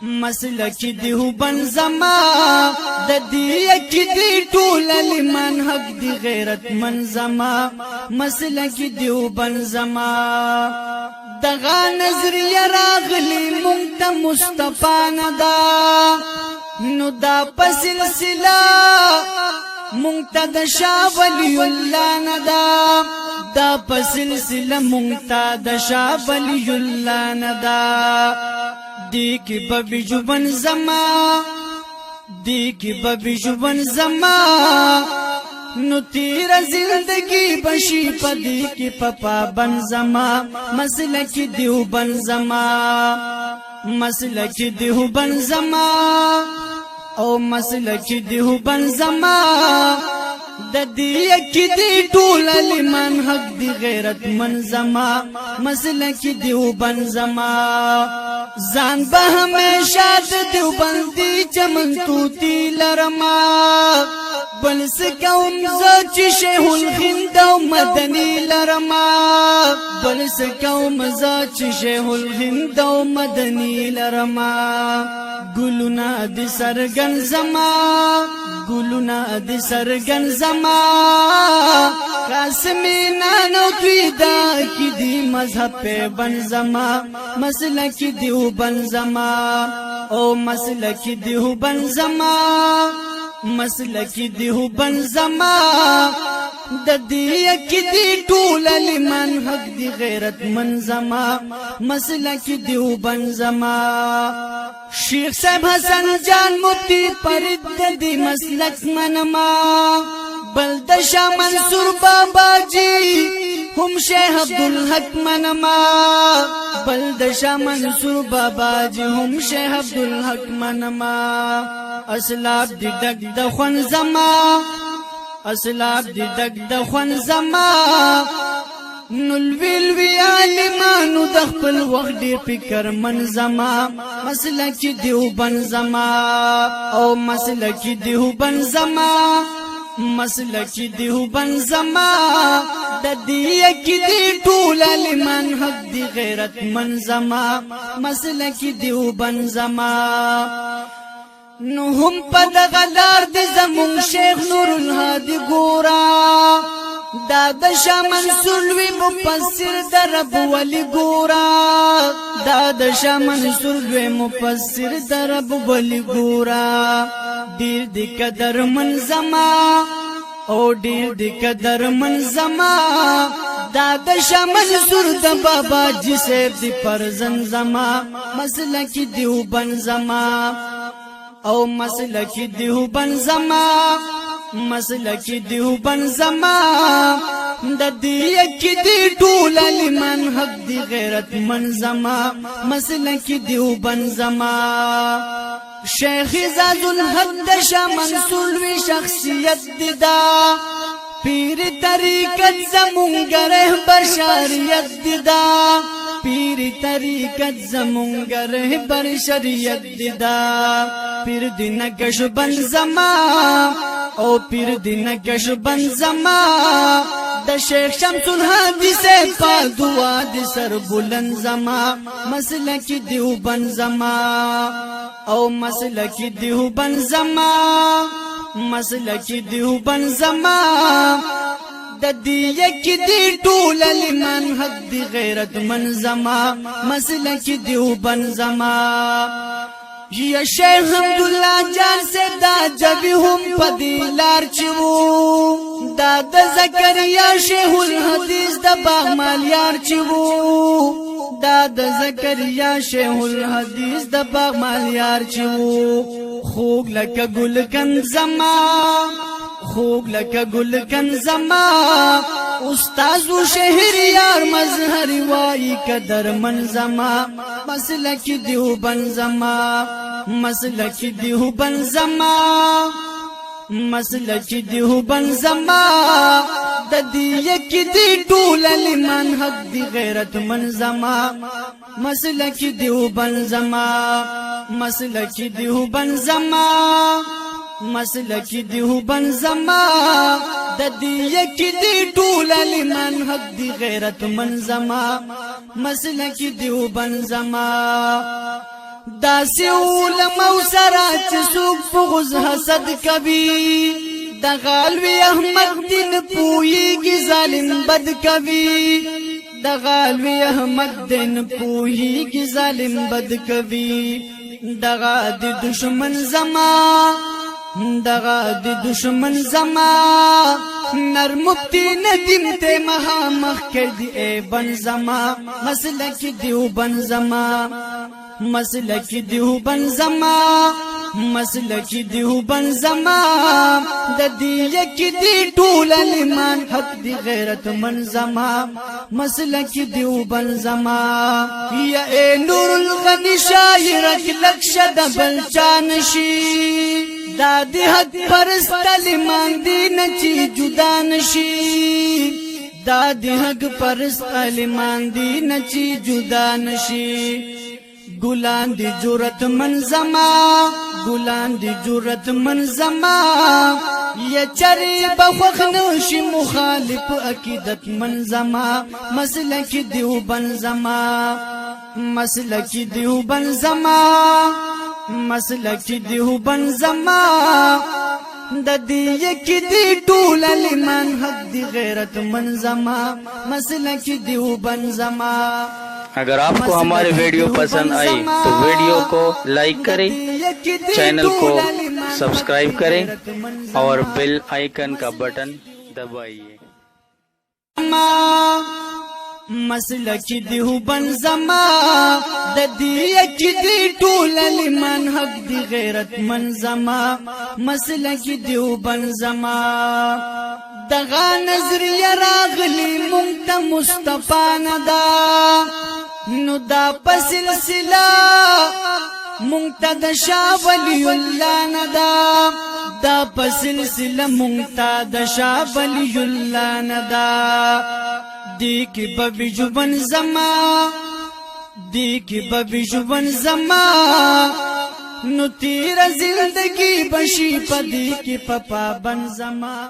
مسلک دیوبند زما د دې کې دی ټول لمن حق دی غیرت من زما مسلک دیوبند زما دغه نظریه راغلی مونږ ته مصطفی ندا نو دا په سلسله مونږ ته د شاه ولی الله ندا دا په سلسله مونږ ته د شاه ولی الله ندا دی کی ببی جوبن زما دی کی ببی جوبن زما نو تیر زندگی بشی پدی کی پپا بن زما مسلک دیوبند زما مسلک دیوبند زما او مسلک دیوبند زما د دې کې دی ټول لمن حق دی غیرت من زما مسلک دیوبند زما ځان به همیشه د دیوبندي چمن توتی لرما بل سکوم زه چې شیخ الهند او مدني لرما بل سکوم زه چې شیخ الهند او مدني لرما ګلونه د سرګن زما ګلونه د سرګن زما قاسمینا نو تویدا کی دی مذهب په بن زما مسلک دیوبند زما او مسلک دیوبند زما مسلک دیوبند زما د دې کې دی ټول لمن حق دی غیرت من زما مسلک دیوبند زما شیخ صاحب حسن جان مفتی فرید دی مسلک منما بلد شاه منصور بابا جی هم شیخ عبدالحق منما بلد شاه منصور بابا جی هم شیخ عبدالحق منما اسلاب دی دک د خون زما اسلاب دی دک د خون زما نلویل وی عالمانو د خپل وخت ډیر فکر من زما مسلک دیوبند زما او مسلک دیوبند زما مسلک دیوبند زما د دې کې دی ټول لمن حق دی غیرت من زما مسلک دیوبند زما نو هم په دغه لار د زمون شیخ نور الهادي ګورا دا د شاه منصور وی مفسر در رب ولی ګورا دا د شاه منصور وی مفسر در رب ولی ګورا ډیر د قدر من زما او ډیر د قدر من زما دا د شاه منصور د بابا جی صاحب دی پرزن زما مسلک دیوبند زما او مسلک دیوبند زما مسلک دیوبند زما د دې کې دی ټول لمن حق دی غیرت من زما مسلک دیوبند زما شیخ زاد الحق د شاه منصور وی شخصیت دا پیر طریقت زمونږ رهبر شریعت دا پیر طریقت زمونږ رهبر شریعت دا پیر دین کشبند زما او پیر دین کشبند زما د شیخ شمس الهادي سے پا دعا د سر بلند زما مسلک دیوبند زما او مسلک دیوبند زما مسلک دیوبند زما د دې کې دی ټول لمن حق دی غیرت من زما مسلک دیوبند زما یا شیخ حمدالله جان سے دا جبی هم پدیلار چوو دا د زکریا شیخ الحدیث د باغمال یار چوو دا د زکریا شیخ الحدیث د باغمال یار چوو خوږ لکه ګلکن زما خوږ لکه ګلکن زما استاد شهر یار مظهر وای قدر من زما مسلک دیوبند زما مسلک دیوبند زما مسلک دیوبند زما د دې کې دی ټول لمن حق دی غیرت من زما مسلک دیوبند زما مسلک دیوبند زما مسلک دیوبند زما د دې کې دی ټول لمن حق دی غیرت من زما مسلک دیوبند زما داسې علماء سره چې څوک بغض حسد کوي دغه لوی احمد دین پوهیږي ظالم بد کوي دغه لوی احمد دین پوهیږي ظالم بد کوي دغه د دشمن زما نر مفتی ندیم تے مہا مخ کر دی اے بن زما مسلک دیو بن زما مسلک دیو بن زما مسلک دیو بن زما د دی یک دی ټول ایمان حق دی غیرت من زما مسلک دیو بن زما یا اے نور الغنی شاعر لکش د بلچانشی دا دی حق پرست ایمان دی نچی جدا نشی دا دی حق پرست ایمان دی نچی جدا نشی گلان دی جرت من زما یا چری بخوخ نوشی مخالف عقیدت من زما مسلک دیو بن زما مسلک دیو بن زما د دې یک دی ټول ایمان حق دی غیرت من زما مسلک دیو بن زما अगर आपको हमारे वीडियो पसंद आई तो वीडियो को लाइक करें, चैनल को सब्सक्राइब करें और बेल आइकन का बटन दबाइए। مسلک دیو بن زما د دې یک دی ټول ایمان حق دی غیرت من زما مسلک دیو بن زما دغه نظریه راغلی مونږ ته مصطفی ندا نو دا پسلسله مونږ ته د شاه ولی الله ندا دا پسلسله مونږ ته د شاه ولی الله ندا دی کی ببی جبن زما نو تیر زندگی بشی پدی کی پپا بن زما